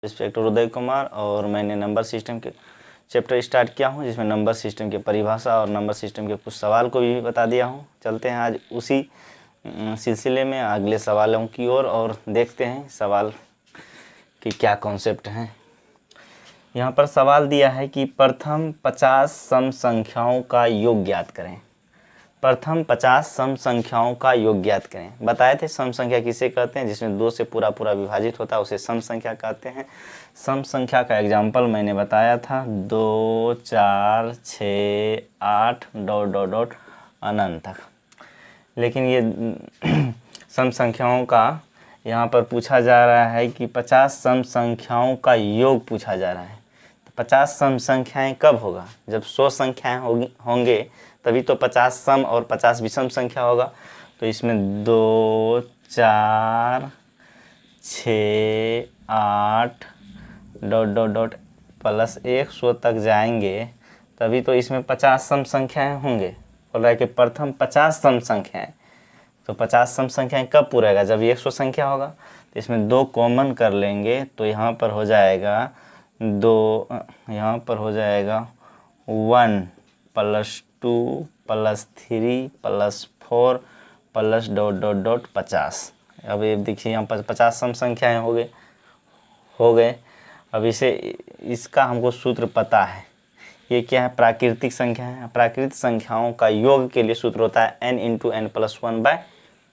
Inspector Uday Kumar और मैंने number system के चैप्टर स्टार्ट किया हूं, जिसमें नंबर सिस्टम की परिभाषा और नंबर सिस्टम के कुछ सवाल को भी बता दिया हूं। चलते हैं आज उसी सिलसिले में अगले सवालों की ओर और देखते हैं सवाल की क्या कॉन्सेप्ट हैं। यहाँ पर सवाल दिया है कि प्रथम 50 सम संख्याओं का योग ज्ञात करें। प्रथम 50 सम संख्याओं का योग ज्ञात करें। बताए थे सम संख्या किसे कहते हैं, जिसमें 2 से पूरा विभाजित होता है उसे सम संख्या कहते हैं। सम संख्या का एग्जाम्पल मैंने बताया था 2, 4, 6, 8 ... अनंत तक। लेकिन ये सम संख्याओं का यहाँ पर पूछा जा रहा है कि 50 सम संख्याओं का योग पूछा जा रहा है। तो 50 सम संख्याएं कब होगा? जब 100 संख्याएं होंगे तभी तो 50 सम और 50 विषम संख्या होगा। तो इसमें 2, 4, 6, 8 ... प्लस 100 तक जाएंगे तभी तो इसमें 50 सम संख्याएं होंगे। बोल रहा है कि प्रथम 50 सम संख्याएं। तो 50 सम संख्याएं कब पूरेगा? जब 100 संख्या होगा। तो इसमें 2 कॉमन कर लेंगे तो यहाँ पर हो जाएगा 2, यहाँ पर हो जाएगा 1 + 2 + 3 + 4 प्लस ... 50। अब ये देखिए यहाँ पर 50 सम संख्याएं हो गए। अब इसका हमको सूत्र पता है। ये क्या है? प्राकृतिक संख्या है। प्राकृतिक संख्याओं का योग के लिए सूत्र होता है n × n + 1/2।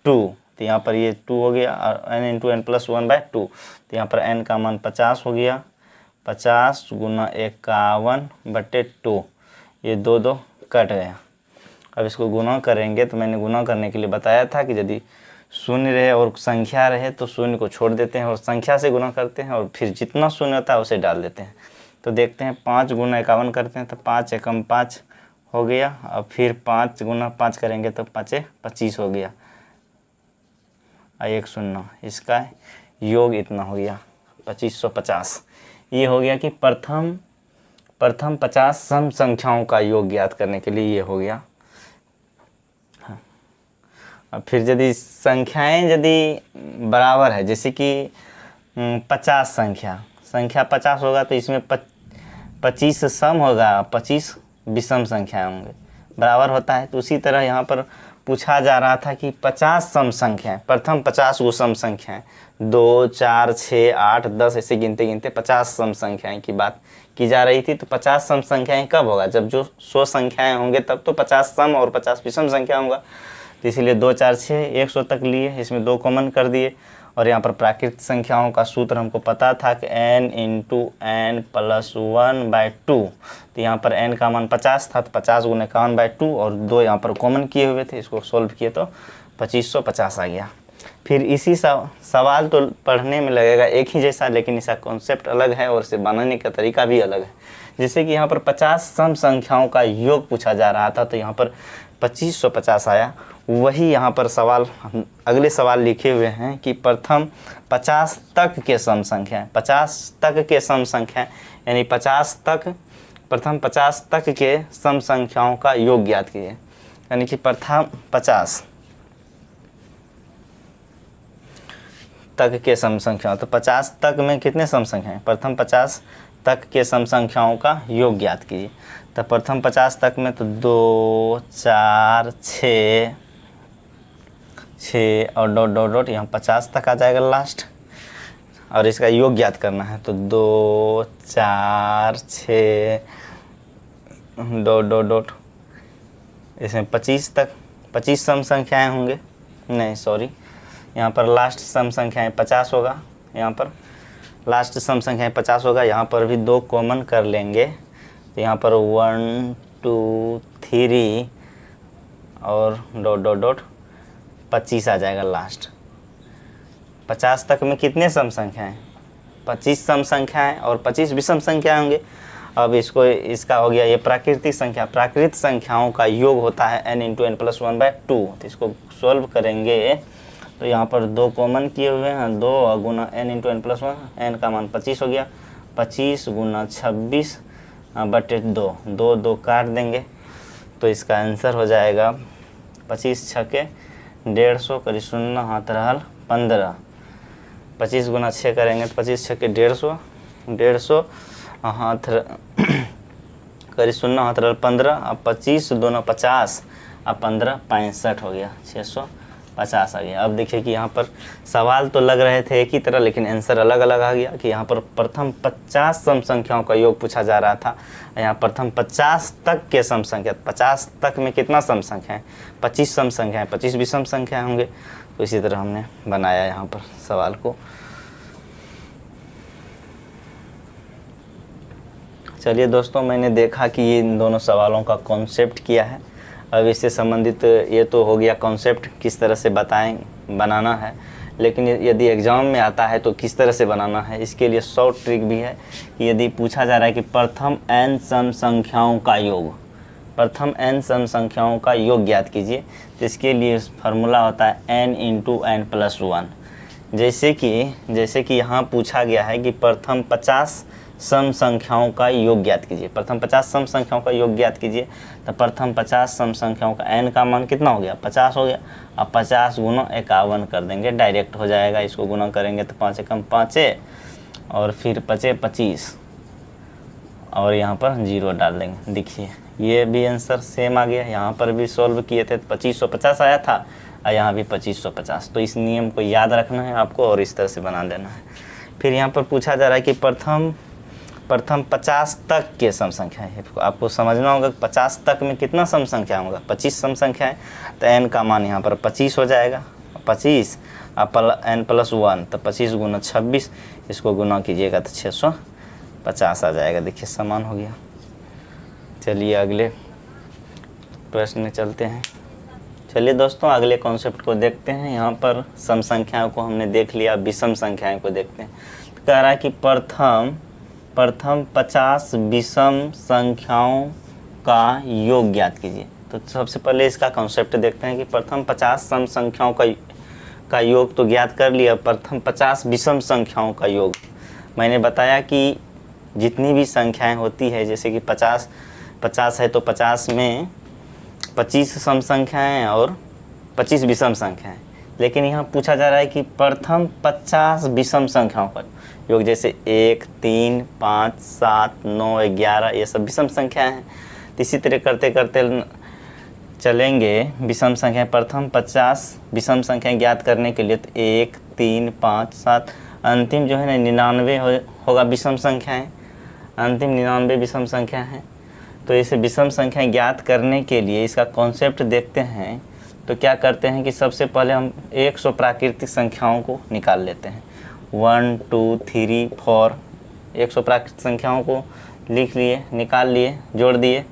तो यहाँ पर ये 2 हो गया और n × n + 1/2। तो यहाँ पर n का मान 50 हो गया। 50 × 51/2। ये 2 कट गया। अब इसको गुना करेंगे तो मैंने गुना करने के लिए बताया था कि यदि शून्य रहे और संख्या रहे तो शून्य को छोड़ देते हैं और संख्या से गुना करते हैं और फिर जितना शून्य होता है उसे डाल देते हैं। तो देखते हैं 5 × 51 करते हैं तो 5 एकम 5 हो गया। अब फिर 5 × 5 करेंगे तो 5 × 25 हो गया। 1 0। इसका योग इतना हो गया 2550। ये हो गया कि प्रथम 50 सम संख्याओं का योग ज्ञात करने के लिए ये हो गया। अब फिर यदि संख्याएं यदि बराबर है, जैसे कि 50 संख्या 50 होगा तो इसमें 25 सम होगा, 25 विषम संख्याएं होंगे, बराबर होता है। तो उसी तरह यहाँ पर पूछा जा रहा था कि 50 सम संख्याएं, प्रथम 50 वो सम संख्याएं 2, 4, 6, 8, 10 ऐसे गिनते गिनते 50 सम संख्याएं की बात की जा रही थी। तो 50 सम संख्याएं कब होगा? जब जो 100 संख्याएं होंगे तब तो 50 सम और 50 विषम संख्या होगा। तो इसीलिए 2, 4, 6 100 तक लिए, इसमें 2 कॉमन कर दिए। और यहाँ पर प्राकृतिक संख्याओं का सूत्र हमको पता था कि n × n + 1/2। तो यहाँ पर n का मान 50 था तो 50 × 51/2 और 2 यहाँ पर कॉमन किए हुए थे। इसको सॉल्व किए तो 2550 आ गया। फिर इसी सवाल तो पढ़ने में लगेगा एक ही जैसा, लेकिन इसका कॉन्सेप्ट अलग है और इसे बनाने का तरीका भी अलग है। जैसे कि यहाँ पर 50 सम संख्याओं का योग पूछा जा रहा था तो यहाँ पर 2550 आया। वही यहाँ पर सवाल अगले सवाल लिखे हुए हैं कि प्रथम 50 तक के सम संख्याएं, 50 तक के सम संख्याएं यानी 50 तक, प्रथम 50 तक के सम संख्याओं का योग ज्ञात कीजिए। यानी कि प्रथम 50 तक के सम संख्याओं, तो 50 तक में कितने सम संख्याएं? प्रथम 50 तक के सम संख्याओं का योग ज्ञात कीजिए। तो प्रथम 50 तक में तो 2, 4, 6 और ... यहाँ 50 तक आ जाएगा लास्ट। और इसका योग ज्ञात करना है तो 2, 4, 6 ... इसमें 25 तक 25 सम संख्याएं होंगे। नहीं सॉरी, यहाँ पर लास्ट सम संख्याएं 50 होगा। यहाँ पर लास्ट सम संख्याएं 50 होगा। यहाँ पर भी 2 कॉमन कर लेंगे तो यहाँ पर 1, 2, 3 और ... 25 आ जाएगा लास्ट। 50 तक में कितने सम संख्याएं? 25 सम संख्याएं और 25 विषम संख्या होंगे। अब इसका हो गया ये प्राकृतिक संख्या। प्राकृतिक संख्याओं का योग होता है n × n + 1/2। तो इसको सॉल्व करेंगे तो यहाँ पर 2 कॉमन किए हुए हैं, 2 × n × n + 1, n का मान 25 हो गया। 25 × 26/2, 2 काट देंगे तो इसका आंसर हो जाएगा 25 × 6 = 150, करी 0 हाथ रहल 15। 25 × 6 करेंगे तो 25 × 6 = 150 150 हाथ करी 0 हाथ 15 अब 25 दोनों 50 अब 15 65 हो गया 650 आ गया। अब देखिए कि यहाँ पर सवाल तो लग रहे थे एक ही तरह, लेकिन आंसर अलग अलग आ गया कि यहाँ पर प्रथम 50 सम संख्याओं का योग पूछा जा रहा था। यहाँ प्रथम 50 तक के सम संख्या, 50 तक में कितना सम संख्या है, 25 सम संख्या है, 25 भी सम संख्या होंगे। तो इसी तरह हमने बनाया यहाँ पर सवाल को। चलिए दोस्तों, मैंने देखा कि ये इन दोनों सवालों का कॉन्सेप्ट किया है। अब इससे संबंधित ये तो हो गया कॉन्सेप्ट किस तरह से बनाना है, लेकिन यदि एग्ज़ाम में आता है तो किस तरह से बनाना है, इसके लिए शॉर्ट ट्रिक भी है कि यदि पूछा जा रहा है कि प्रथम n सम संख्याओं का योग, प्रथम n सम संख्याओं का योग ज्ञात कीजिए, तो इसके लिए फार्मूला होता है n × n+1। जैसे कि यहाँ पूछा गया है कि प्रथम 50 सम संख्याओं का योग ज्ञात कीजिए, प्रथम 50 सम संख्याओं का योग ज्ञात कीजिए। तो प्रथम 50 सम संख्याओं का n का मान कितना हो गया, 50 हो गया। अब 50 गुना 51 कर देंगे, डायरेक्ट हो जाएगा। इसको गुना करेंगे तो 5 एकम 5 और फिर 5 25 और यहाँ पर 0 डाल देंगे। देखिए ये भी आंसर सेम आ गया। यहाँ पर भी सॉल्व किए थे तो 2550 आया था और यहाँ भी 2550। तो इस नियम को याद रखना है आपको और इस तरह से बना देना है। फिर यहाँ पर पूछा जा रहा है कि प्रथम 50 तक के सम संख्या है। आपको समझना होगा 50 तक में कितना सम संख्या होगा, 25 सम संख्या है। तो n का मान यहाँ पर 25 हो जाएगा, 25 अब n+1 तो 25 गुना 26, इसको गुना कीजिएगा तो 650 आ जाएगा। देखिए समान हो गया। चलिए अगले प्रश्न चलते हैं। चलिए दोस्तों अगले कॉन्सेप्ट को देखते हैं। यहाँ पर सम संख्याओं को हमने देख लिया, विषम संख्याओं को देखते हैं। तो कह रहा है कि प्रथम 50 विषम संख्याओं का योग ज्ञात कीजिए। तो सबसे पहले इसका कॉन्सेप्ट देखते हैं कि प्रथम 50 सम संख्याओं का योग तो ज्ञात कर लिया, प्रथम 50 विषम संख्याओं का योग। मैंने बताया कि जितनी भी संख्याएं होती है, जैसे कि 50 है तो 50 में 25 सम संख्याएँ और 25 विषम संख्याएँ। लेकिन यहाँ पूछा जा रहा है कि प्रथम 50 विषम संख्याओं का योग, जैसे 1 3 5 7 9 11 ये सब विषम संख्या हैं। तो इसी तरह करते करते चलेंगे विषम संख्या। प्रथम 50 विषम संख्या ज्ञात करने के लिए तो 1 3 5 7 अंतिम जो है ना 99 होगा विषम संख्या है, अंतिम 99 विषम संख्या है। तो इसे विषम संख्या ज्ञात करने के लिए इसका कॉन्सेप्ट देखते हैं। तो क्या करते हैं कि सबसे पहले हम 100 प्राकृतिक संख्याओं को निकाल लेते हैं। 1 2 3 4 100 प्राकृतिक संख्याओं को लिख लिए, निकाल लिए, जोड़ दिए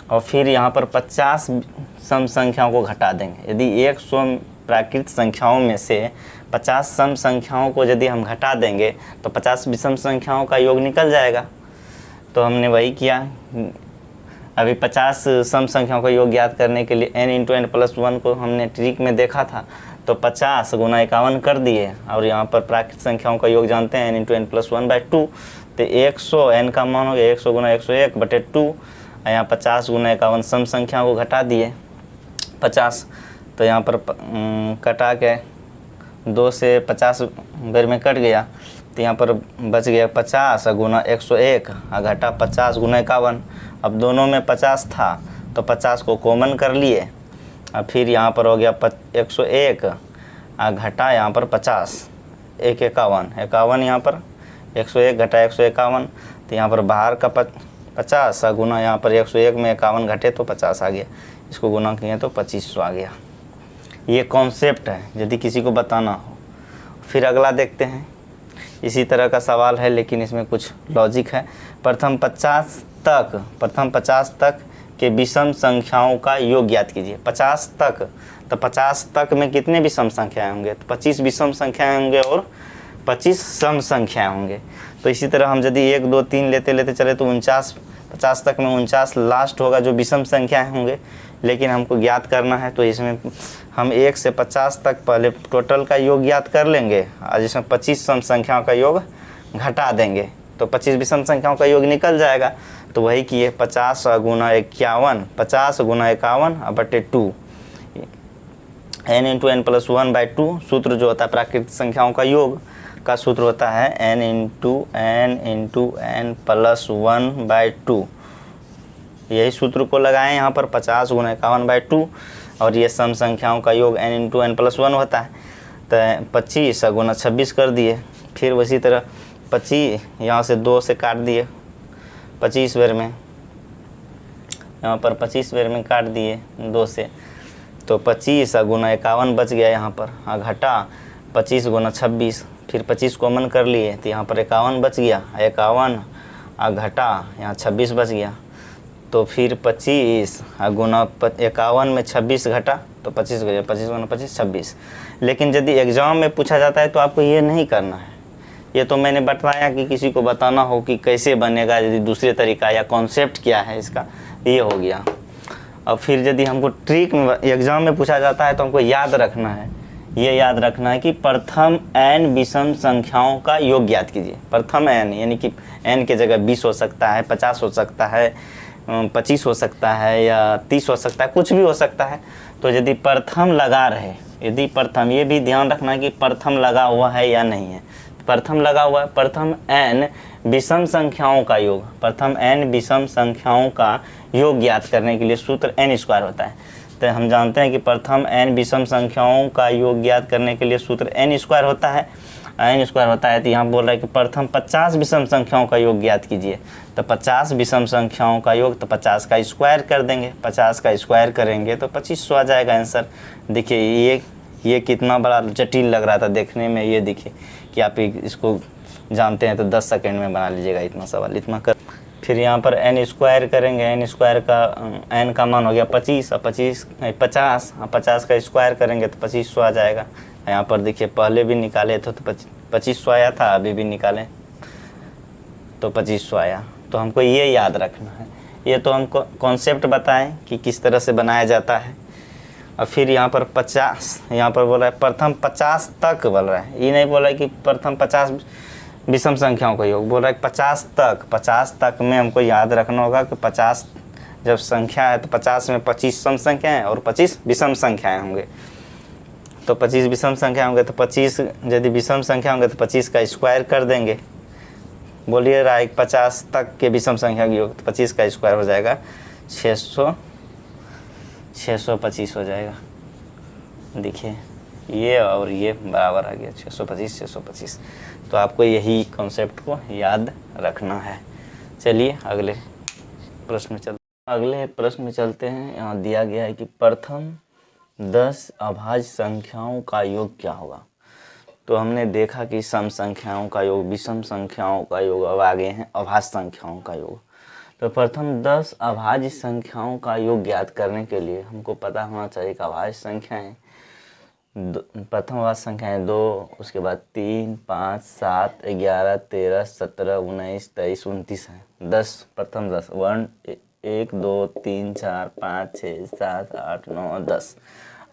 और फिर यहाँ पर 50 सम संख्याओं को घटा देंगे। यदि 100 प्राकृतिक संख्याओं में से 50 सम संख्याओं को यदि हम घटा देंगे तो 50 विषम संख्याओं का योग निकल जाएगा। तो हमने वही किया। अभी 50 सम संख्याओं का योग ज्ञात करने के लिए n × n+1 को हमने ट्रिक में देखा था। तो 50 गुना 51 कर दिए और यहाँ पर प्राकृतिक संख्याओं का योग जानते हैं n × n+1/2। तो 100 n का मान हो गया 100 गुना 101/2। यहाँ 50 गुना 51 सम संख्याओं को घटा दिए 50। तो यहाँ पर कटा के 2 से 50 बेर में कट गया। तो यहाँ पर बच गया 50 गुना 101 और घटा 50 गुना 51। अब दोनों में 50 था तो 50 को कॉमन कर लिए और फिर यहाँ पर हो गया 101 और घटा यहाँ पर 50 1 51 यहाँ पर 101 घटा 151। तो यहाँ पर बाहर का 50 गुना यहाँ पर 101 में 51 घटे तो 50 आ गया। इसको गुना किए तो 2500 आ गया। ये कॉन्सेप्ट है यदि किसी को बताना हो। फिर अगला देखते हैं। इसी तरह का सवाल है लेकिन इसमें कुछ लॉजिक है। प्रथम 50 तक के विषम संख्याओं का योग ज्ञात कीजिए। 50 तक, तो 50 तक में कितने विषम संख्याएं होंगे, तो 25 विषम संख्याएं होंगे और 25 सम संख्याएं होंगे। तो इसी तरह हम यदि 1 2 3 लेते चले तो 50 तक में 49 लास्ट होगा जो विषम संख्याएं होंगे। लेकिन हमको ज्ञात करना है तो इसमें हम 1 से 50 तक पहले टोटल का योग ज्ञात कर लेंगे और जिसमें 25 सम संख्याओं का योग घटा देंगे तो 25 विषम संख्याओं का योग निकल जाएगा। तो वही किए 50 गुना 51, 50 गुना 51/2 n × n+1/2 सूत्र जो होता है प्राकृतिक संख्याओं का योग। का सूत्र होता है n प्लस 1/2। यही सूत्र को लगाएं यहाँ पर 50 गुना 51/2, और ये सम संख्याओं का योग n प्लस 1 होता है। तो 25 गुना 26 कर दिए। फिर उसी तरह 25 यहाँ से 2 से काट दिए 25 बेर में, यहाँ पर 25 बेर में काट दिए 2 से, तो 25 गुना 51 बच गया यहाँ पर। घटा 25 गुना 26, फिर 25 कॉमन कर लिए तो यहाँ पर 51 बच गया, 51 घटा यहाँ 26 बच गया। तो फिर 25 गुना 51 में 26 घटा तो 25 हो गया, 25 गुना 25 26। लेकिन यदि एग्ज़ाम में पूछा जाता है तो आपको ये नहीं करना है। ये तो मैंने बताया कि किसी को बताना हो कि कैसे बनेगा, यदि दूसरे तरीका या कॉन्सेप्ट क्या है इसका, ये हो गया। अब फिर यदि हमको ट्रिक में एग्ज़ाम में पूछा जाता है तो हमको याद रखना है, ये याद रखना है कि प्रथम n विषम संख्याओं का योग ज्ञात कीजिए। प्रथम n यानी कि n के जगह 20 हो सकता है, 50 हो सकता है, 25 हो सकता है या 30 हो सकता है, कुछ भी हो सकता है। तो यदि प्रथम लगा रहे, यदि प्रथम, ये भी ध्यान रखना है कि प्रथम लगा हुआ है या नहीं है। प्रथम लगा हुआ है, प्रथम n विषम संख्याओं का योग, प्रथम n विषम संख्याओं का योग ज्ञात करने के लिए सूत्र n² होता है। तो हम जानते हैं कि प्रथम n विषम संख्याओं का योग ज्ञात करने के लिए सूत्र n² होता है, n² होता है। तो यहाँ बोल रहा है कि प्रथम 50 विषम संख्याओं का योग ज्ञात कीजिए। तो 50 विषम संख्याओं का योग, तो 50 का स्क्वायर कर देंगे, 50 का स्क्वायर करेंगे तो 2500 आ जाएगा आंसर। देखिए ये कितना बड़ा जटिल लग रहा था देखने में, ये देखिए कि आप इसको जानते हैं तो 10 सेकंड में बना लीजिएगा इतना सवाल, इतना कर। फिर यहाँ पर n² करेंगे, n² का n का मान हो गया 25, और 50 का स्क्वायर करेंगे तो 2500 आ जाएगा। यहाँ पर देखिए पहले भी निकाले थे तो 2500 आया था, अभी भी निकालें तो 2500 आया। तो हमको ये याद रखना है, ये तो हमको कॉन्सेप्ट बताएं कि किस तरह से बनाया जाता है। और फिर यहाँ पर 50, यहाँ पर बोला है प्रथम 50 तक बोल रहा है, ये नहीं बोला है कि प्रथम 50 विषम संख्याओं का योग, बोल रहा है 50 तक। 50 तक में हमको याद रखना होगा कि 50 जब संख्या है तो 50 में 25 सम संख्याएँ और 25 विषम संख्याएँ होंगे। तो 25 विषम संख्या होंगे तो 25, यदि विषम संख्या होंगे तो 25 का स्क्वायर कर देंगे। बोलिए रहा है 50 तक के विषम संख्या की योग, तो 25 का स्क्वायर हो जाएगा 625 हो जाएगा। देखिए ये और ये बराबर आ गया 625। तो आपको यही कॉन्सेप्ट को याद रखना है। चलिए अगले प्रश्न में चलते हैं। यहाँ दिया गया है कि प्रथम 10 अभाज्य संख्याओं का योग क्या होगा। तो हमने देखा कि सम संख्याओं का योग, विषम संख्याओं का योग, अब आगे हैं अभाज्य संख्याओं का योग। तो प्रथम 10 अभाज्य संख्याओं का योग ज्ञात करने के लिए हमको पता होना चाहिए कि अभाज्य संख्याएं, प्रथम अभाज्य संख्याएं 2, उसके बाद 3, 5, 7, 11, 13, 17, 19, 23, 29 हैं। 10 प्रथम 10 1 2 3 4 5 6 7 8 9 10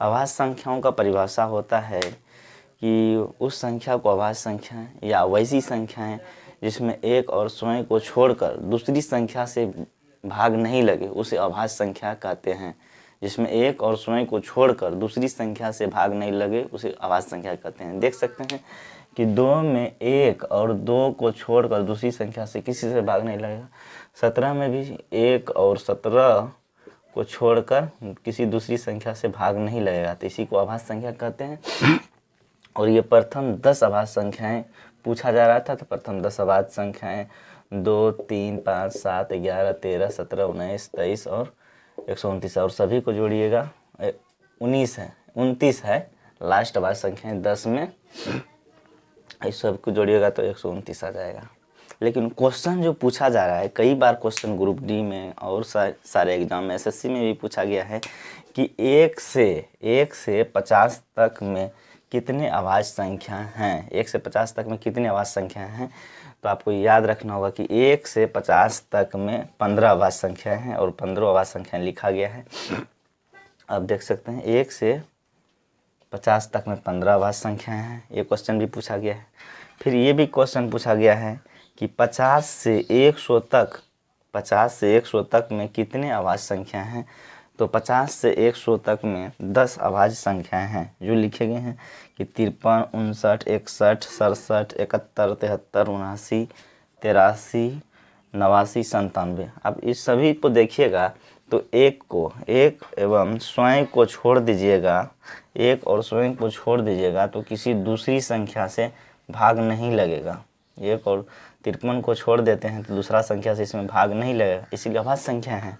अभाज्य संख्याओं का परिभाषा होता है कि उस संख्या को अभाज्य संख्या या वैसी संख्याएं जिसमें एक और स्वयं को छोड़कर दूसरी संख्या से भाग नहीं लगे उसे अभाज्य संख्या कहते हैं। जिसमें एक और स्वयं को छोड़कर दूसरी संख्या से भाग नहीं लगे उसे अभाज्य संख्या कहते हैं। देख सकते हैं कि 2 में 1 और 2 को छोड़कर दूसरी संख्या से किसी से भाग नहीं लगेगा। 17 में भी 1 और 17 को छोड़कर किसी दूसरी संख्या से भाग नहीं लगेगा, तो इसी को अभाज्य संख्या कहते हैं। और ये प्रथम 10 अभाज्य संख्याएं पूछा जा रहा था, तो प्रथम 10 अभाज्य संख्याएं 2, 3, 5, 7, 11, 13, 17, 19, 23 और 129, और सभी को जोड़िएगा 29 है लास्ट अभाज्य संख्याएं 10 में, इस सब को जोड़िएगा तो 129 आ जाएगा। लेकिन क्वेश्चन जो पूछा जा रहा है, कई बार क्वेश्चन ग्रुप डी में और सारे एग्जाम में, एसएससी में भी पूछा गया है कि 1 से 50 तक में कितने अभाज्य संख्या हैं, 1 से 50 तक में कितने अभाज्य संख्या हैं। तो आपको याद रखना होगा कि 1 से 50 तक में 15 अभाज्य संख्या हैं और 15 अभाज्य संख्या लिखा गया है। अब देख सकते हैं 1 से 50 तक में 15 अभाज्य संख्याएं हैं, ये क्वेश्चन भी पूछा गया है। फिर ये भी क्वेश्चन पूछा गया है कि 50 से 100 तक में कितने अभाज्य संख्या हैं। तो 50 से 100 तक में 10 अभाज्य संख्याएं हैं जो लिखे गए हैं कि 53, 59, 61, 67, 71, 73, 79, 83, 97। अब इस सभी को देखिएगा तो एक एवं स्वयं को छोड़ दीजिएगा, एक और स्वयं को छोड़ दीजिएगा तो किसी दूसरी संख्या से भाग नहीं लगेगा। एक और 53 को छोड़ देते हैं तो दूसरा संख्या से इसमें भाग नहीं लगेगा, इसीलिए अभाज्य संख्या है।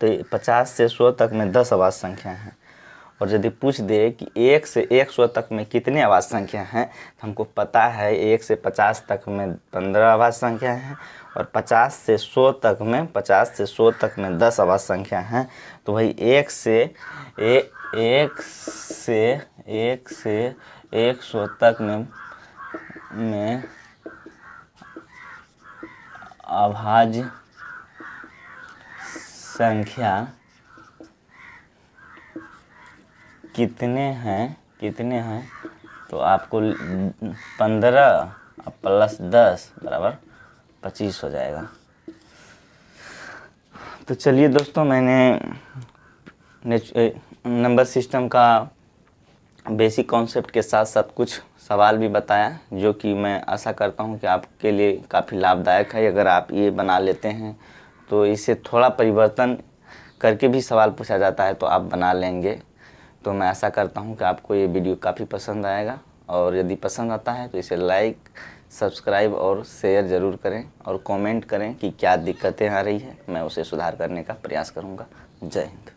तो 50 से 100 तक में 10 अभाज्य संख्या हैं। और यदि पूछ दे कि 1 से 100 तक में कितने अभाज्य संख्या हैं, तो हमको पता है 1 से 50 तक में 15 अभाज्य संख्या हैं और 50 से 100 तक में 10 अभाज्य संख्या हैं। तो वही 1 से 100 तक में अभाज्य संख्या कितने हैं तो आपको 15 प्लस 10 बराबर 25 हो जाएगा। तो चलिए दोस्तों, मैंने नंबर सिस्टम का बेसिक कॉन्सेप्ट के साथ साथ कुछ सवाल भी बताया, जो कि मैं आशा करता हूं कि आपके लिए काफ़ी लाभदायक है। अगर आप ये बना लेते हैं तो इसे थोड़ा परिवर्तन करके भी सवाल पूछा जाता है तो आप बना लेंगे। तो मैं आशा करता हूं कि आपको ये वीडियो काफ़ी पसंद आएगा, और यदि पसंद आता है तो इसे लाइक, सब्सक्राइब और शेयर ज़रूर करें और कमेंट करें कि क्या दिक्कतें आ रही है, मैं उसे सुधार करने का प्रयास करूँगा। जय हिंद।